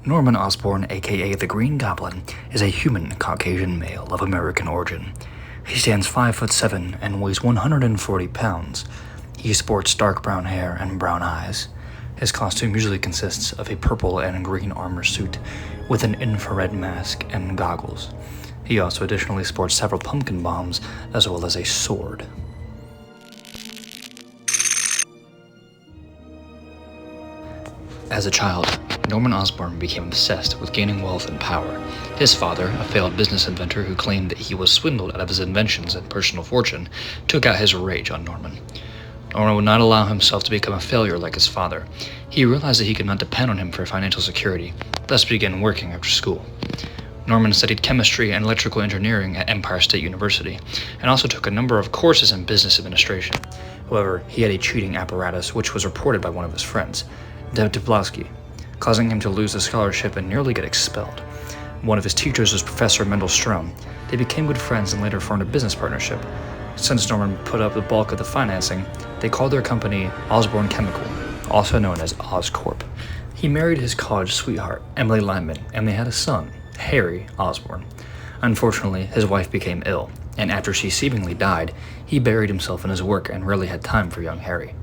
Norman Osborn, aka the Green Goblin, is a human Caucasian male of American origin. He stands 5'7" and weighs 140 pounds. He sports dark brown hair and brown eyes. His costume usually consists of a purple and green armor suit with an infrared mask and goggles. He also additionally sports several pumpkin bombs as well as a sword. As a child, Norman Osborn became obsessed with gaining wealth and power. His father, a failed business inventor who claimed that he was swindled out of his inventions and personal fortune, took out his rage on Norman. Norman would not allow himself to become a failure like his father. He realized that he could not depend on him for financial security, thus began working after school. Norman studied chemistry and electrical engineering at Empire State University, and also took a number of courses in business administration. However, he had a cheating apparatus which was reported by one of his friends, Duplowski, causing him to lose his scholarship and nearly get expelled. One of his teachers was Professor Mendel Strom. They became good friends and later formed a business partnership. Since Norman put up the bulk of the financing, they called their company Osborn Chemical, also known as Oscorp. He married his college sweetheart, Emily Lyman, and they had a son, Harry Osborn. Unfortunately, his wife became ill, and after she seemingly died, he buried himself in his work and rarely had time for young Harry.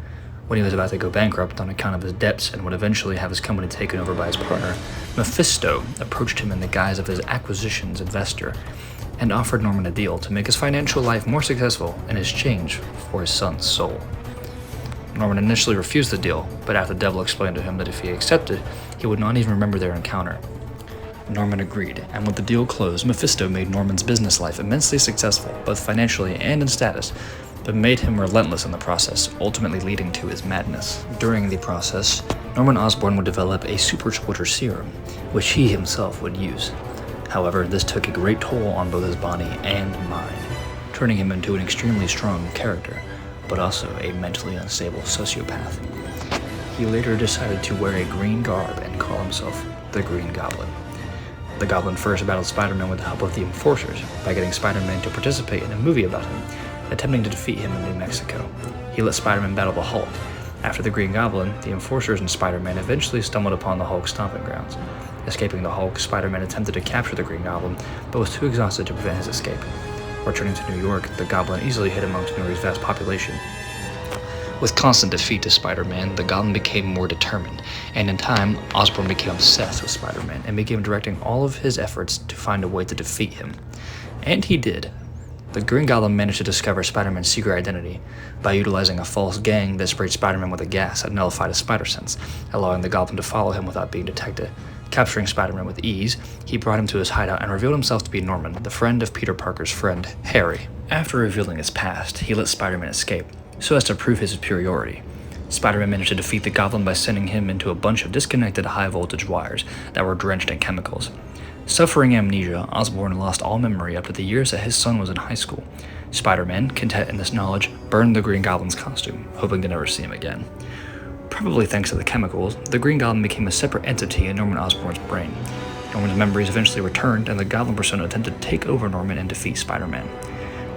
When he was about to go bankrupt on account of his debts and would eventually have his company taken over by his partner, Mephisto approached him in the guise of his acquisitions investor and offered Norman a deal to make his financial life more successful in exchange for his son's soul. Norman initially refused the deal, but after the devil explained to him that if he accepted, he would not even remember their encounter. Norman agreed, and with the deal closed, Mephisto made Norman's business life immensely successful, both financially and in status, but made him relentless in the process, ultimately leading to his madness. During the process, Norman Osborn would develop a super soldier serum, which he himself would use. However, this took a great toll on both his body and mind, turning him into an extremely strong character, but also a mentally unstable sociopath. He later decided to wear a green garb and call himself the Green Goblin. The Goblin first battled Spider-Man with the help of the Enforcers by getting Spider-Man to participate in a movie about him, attempting to defeat him in New Mexico. He let Spider-Man battle the Hulk. After the Green Goblin, the Enforcers and Spider-Man eventually stumbled upon the Hulk's stomping grounds. Escaping the Hulk, Spider-Man attempted to capture the Green Goblin, but was too exhausted to prevent his escape. Returning to New York, the Goblin easily hid amongst New York's vast population. With constant defeat to Spider-Man, the Goblin became more determined, and in time, Osborn became obsessed with Spider-Man and began directing all of his efforts to find a way to defeat him. And he did. The Green Goblin managed to discover Spider-Man's secret identity by utilizing a false gang that sprayed Spider-Man with a gas that nullified his spider sense, allowing the Goblin to follow him without being detected. Capturing Spider-Man with ease, he brought him to his hideout and revealed himself to be Norman, the friend of Peter Parker's friend, Harry. After revealing his past, he let Spider-Man escape, so as to prove his superiority. Spider-Man managed to defeat the Goblin by sending him into a bunch of disconnected high-voltage wires that were drenched in chemicals. Suffering amnesia, Osborn lost all memory up to the years that his son was in high school. Spider-Man, content in this knowledge, burned the Green Goblin's costume, hoping to never see him again. Probably thanks to the chemicals, the Green Goblin became a separate entity in Norman Osborn's brain. Norman's memories eventually returned, and the Goblin persona attempted to take over Norman and defeat Spider-Man.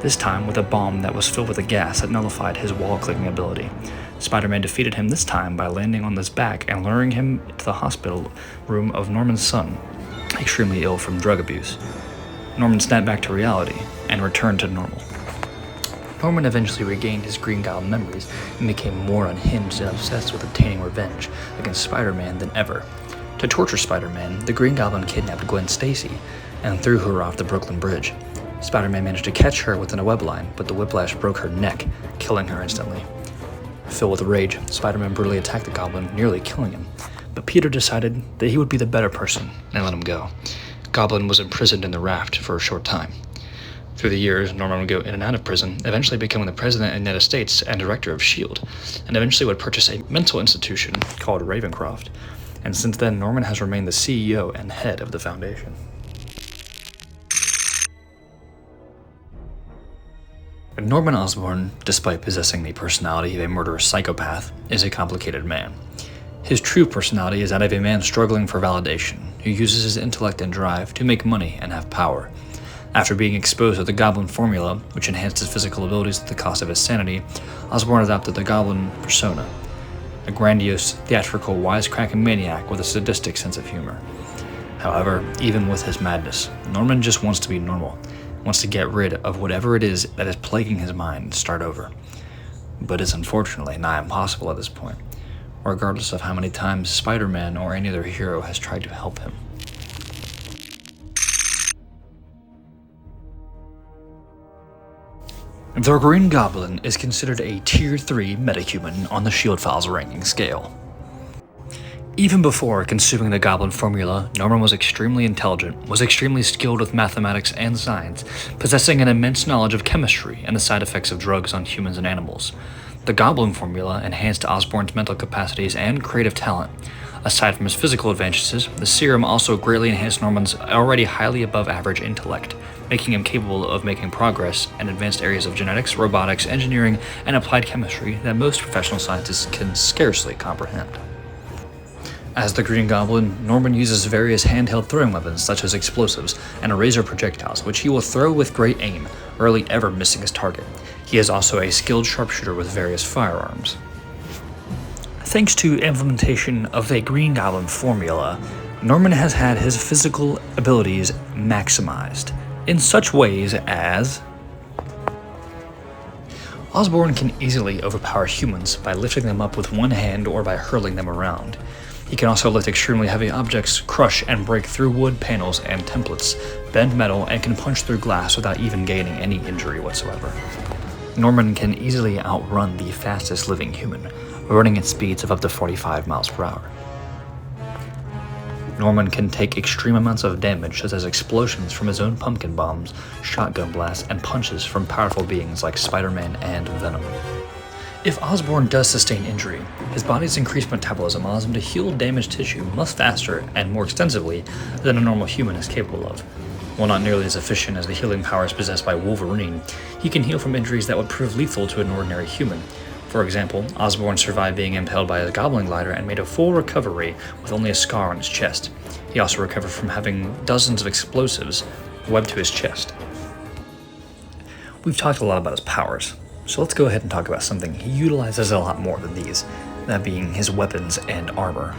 This time with a bomb that was filled with a gas that nullified his wall-clicking ability. Spider-Man defeated him this time by landing on his back and luring him to the hospital room of Norman's son, extremely ill from drug abuse. Norman snapped back to reality and returned to normal. Norman eventually regained his Green Goblin memories and became more unhinged and obsessed with obtaining revenge against Spider-Man than ever. To torture Spider-Man, the Green Goblin kidnapped Gwen Stacy and threw her off the Brooklyn Bridge. Spider-Man managed to catch her within a web line, but the whiplash broke her neck, killing her instantly. Filled with rage, Spider-Man brutally attacked the Goblin, nearly killing him. But Peter decided that he would be the better person and let him go. Goblin was imprisoned in the raft for a short time. Through the years, Norman would go in and out of prison, eventually becoming the president of the United States and director of S.H.I.E.L.D., and eventually would purchase a mental institution called Ravencroft. And since then, Norman has remained the CEO and head of the foundation. Norman Osborn, despite possessing the personality of a murderous psychopath, is a complicated man. His true personality is that of a man struggling for validation, who uses his intellect and drive to make money and have power. After being exposed to the Goblin formula, which enhanced his physical abilities at the cost of his sanity, Osborn adopted the Goblin persona, a grandiose, theatrical, wisecracking maniac with a sadistic sense of humor. However, even with his madness, Norman just wants to be normal, wants to get rid of whatever it is that is plaguing his mind and start over. But it's unfortunately nigh impossible at this point, regardless of how many times Spider-Man or any other hero has tried to help him. The Green Goblin is considered a Tier 3 metahuman on the Shield Files ranking scale. Even before consuming the Goblin formula, Norman was extremely intelligent, was extremely skilled with mathematics and science, possessing an immense knowledge of chemistry and the side effects of drugs on humans and animals. The Goblin formula enhanced Osborn's mental capacities and creative talent. Aside from his physical advantages, the serum also greatly enhanced Norman's already highly above average intellect, making him capable of making progress in advanced areas of genetics, robotics, engineering, and applied chemistry that most professional scientists can scarcely comprehend. As the Green Goblin, Norman uses various handheld throwing weapons such as explosives and laser projectiles, which he will throw with great aim, rarely ever missing his target. He is also a skilled sharpshooter with various firearms. Thanks to implementation of the Green Goblin formula, Norman has had his physical abilities maximized in such ways as Osborn can easily overpower humans by lifting them up with one hand or by hurling them around. He can also lift extremely heavy objects, crush and break through wood panels and templates, bend metal, and can punch through glass without even gaining any injury whatsoever. Norman can easily outrun the fastest living human, running at speeds of up to 45 miles per hour. Norman can take extreme amounts of damage, such as explosions from his own pumpkin bombs, shotgun blasts, and punches from powerful beings like Spider-Man and Venom. If Osborn does sustain injury, his body's increased metabolism allows him to heal damaged tissue much faster and more extensively than a normal human is capable of. While not nearly as efficient as the healing powers possessed by Wolverine, he can heal from injuries that would prove lethal to an ordinary human. For example, Osborn survived being impaled by a Goblin glider and made a full recovery with only a scar on his chest. He also recovered from having dozens of explosives webbed to his chest. We've talked a lot about his powers, so let's go ahead and talk about something he utilizes a lot more than these, that being his weapons and armor.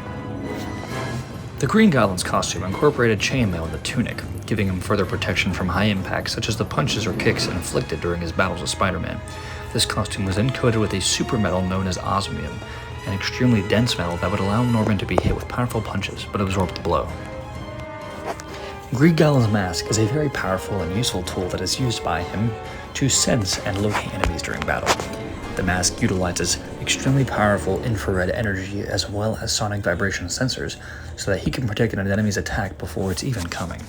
The Green Goblin's costume incorporated chainmail in the tunic, giving him further protection from high impacts such as the punches or kicks inflicted during his battles with Spider-Man. This costume was then coated with a super metal known as osmium, an extremely dense metal that would allow Norman to be hit with powerful punches but absorb the blow. Green Goblin's mask is a very powerful and useful tool that is used by him to sense and locate enemies during battle. The mask utilizes extremely powerful infrared energy as well as sonic vibration sensors so that he can predict an enemy's attack before it's even coming.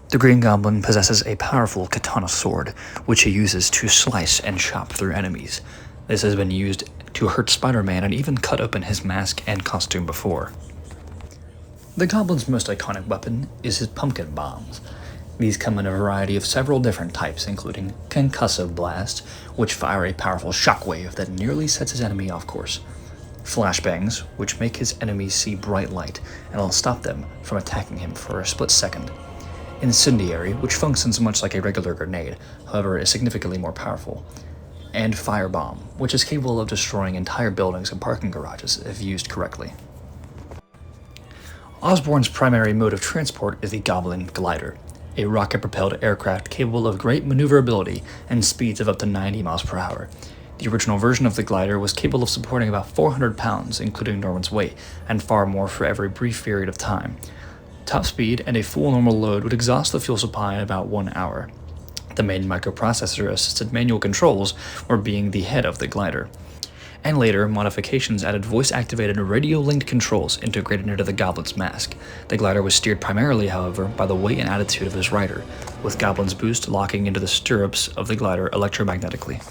The Green Goblin possesses a powerful katana sword, which he uses to slice and chop through enemies. This has been used to hurt Spider-Man and even cut open his mask and costume before. The Goblin's most iconic weapon is his pumpkin bombs. These come in a variety of several different types, including concussive blast, which fire a powerful shockwave that nearly sets his enemy off course. Flashbangs, which make his enemies see bright light and will stop them from attacking him for a split second. Incendiary, which functions much like a regular grenade, however is significantly more powerful. And Firebomb, which is capable of destroying entire buildings and parking garages if used correctly. Osborn's primary mode of transport is the Goblin glider, a rocket-propelled aircraft capable of great maneuverability and speeds of up to 90 miles per hour. The original version of the glider was capable of supporting about 400 pounds, including Norman's weight, and far more for every brief period of time. Top speed and a full normal load would exhaust the fuel supply in about 1 hour. The main microprocessor-assisted manual controls were being the head of the glider. And later, modifications added voice-activated radio-linked controls integrated into the Goblin's mask. The glider was steered primarily, however, by the weight and attitude of his rider, with Goblin's boost locking into the stirrups of the glider electromagnetically.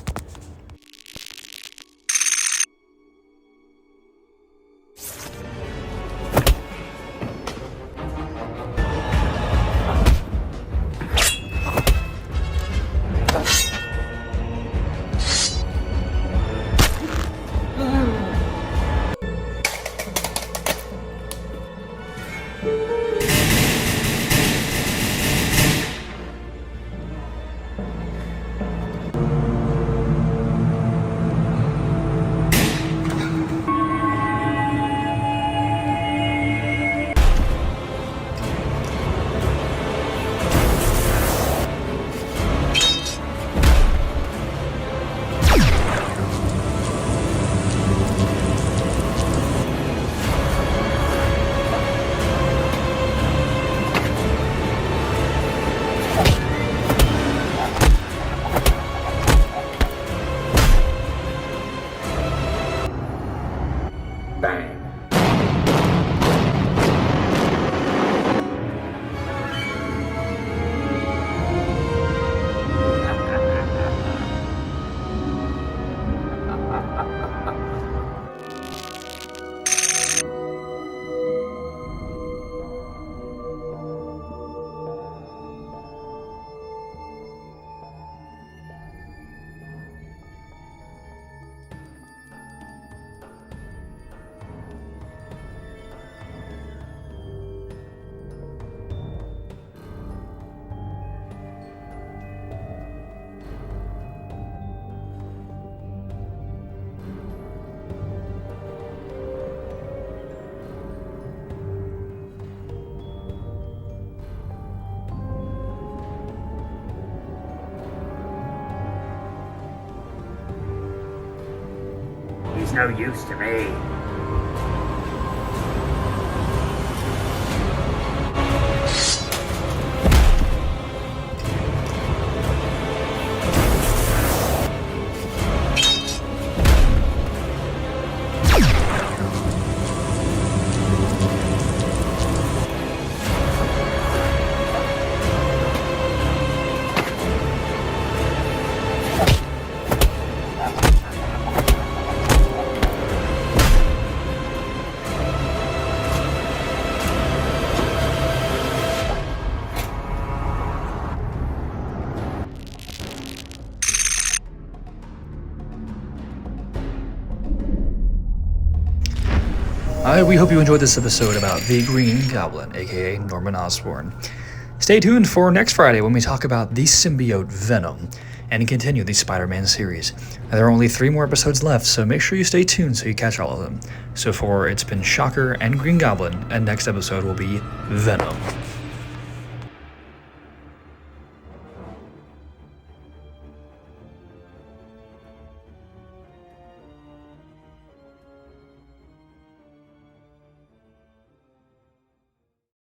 He's no use to me. We hope you enjoyed this episode about the Green Goblin, aka Norman Osborn. Stay tuned for next Friday when we talk about the symbiote Venom and continue the Spider-Man series. There are only 3 more episodes left, so make sure you stay tuned so you catch all of them. So far, it's been Shocker and Green Goblin, and next episode will be Venom.